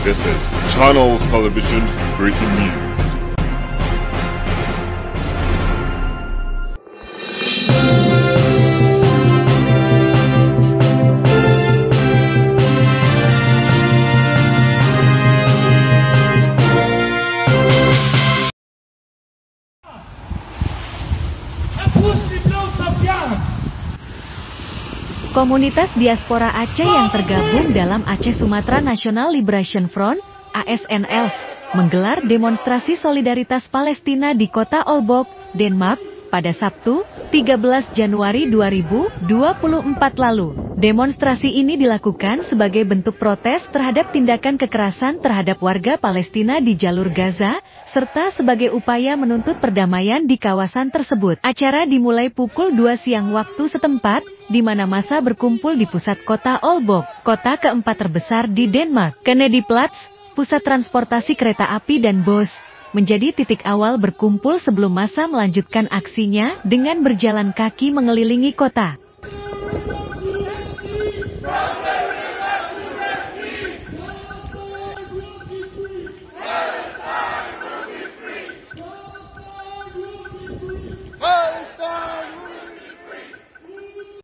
This is Channels Television's breaking news. Komunitas diaspora Aceh yang tergabung dalam Aceh Sumatra National Liberation Front, ASNF, menggelar demonstrasi solidaritas Palestina di kota Aalborg, Denmark, pada Sabtu, 13 Januari 2024 lalu. Demonstrasi ini dilakukan sebagai bentuk protes terhadap tindakan kekerasan terhadap warga Palestina di jalur Gaza, serta sebagai upaya menuntut perdamaian di kawasan tersebut. Acara dimulai pukul 2 siang waktu setempat, di mana massa berkumpul di pusat kota Aalborg, kota keempat terbesar di Denmark. Kennedy Platz, pusat transportasi kereta api dan bus, menjadi titik awal berkumpul sebelum massa melanjutkan aksinya dengan berjalan kaki mengelilingi kota.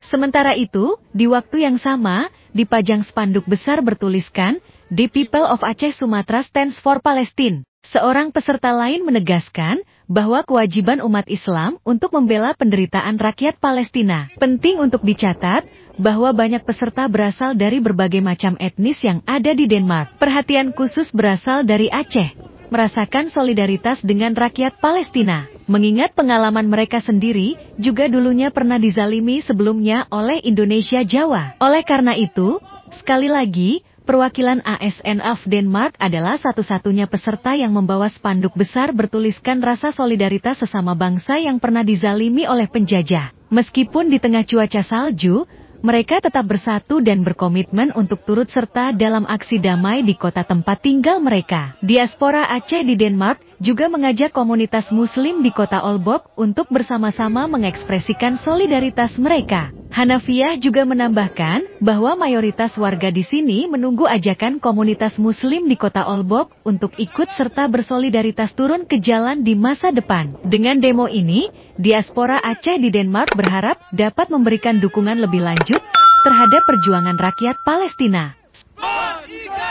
Sementara itu, di waktu yang sama, dipajang spanduk besar bertuliskan, "The People of Aceh Sumatra Stands for Palestine." Seorang peserta lain menegaskan bahwa kewajiban umat Islam untuk membela penderitaan rakyat Palestina. Penting untuk dicatat bahwa banyak peserta berasal dari berbagai macam etnis yang ada di Denmark. Perhatian khusus berasal dari Aceh, merasakan solidaritas dengan rakyat Palestina. Mengingat pengalaman mereka sendiri, juga dulunya pernah dizalimi sebelumnya oleh Indonesia Jawa. Oleh karena itu, sekali lagi, perwakilan ASNF Denmark adalah satu-satunya peserta yang membawa spanduk besar bertuliskan rasa solidaritas sesama bangsa yang pernah dizalimi oleh penjajah. Meskipun di tengah cuaca salju, mereka tetap bersatu dan berkomitmen untuk turut serta dalam aksi damai di kota tempat tinggal mereka. Diaspora Aceh di Denmark juga mengajak komunitas muslim di kota Aalborg untuk bersama-sama mengekspresikan solidaritas mereka. Hanafiah juga menambahkan bahwa mayoritas warga di sini menunggu ajakan komunitas muslim di kota Aalborg untuk ikut serta bersolidaritas turun ke jalan di masa depan. Dengan demo ini, diaspora Aceh di Denmark berharap dapat memberikan dukungan lebih lanjut terhadap perjuangan rakyat Palestina. Merdeka!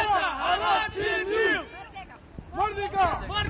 Merdeka! Merdeka!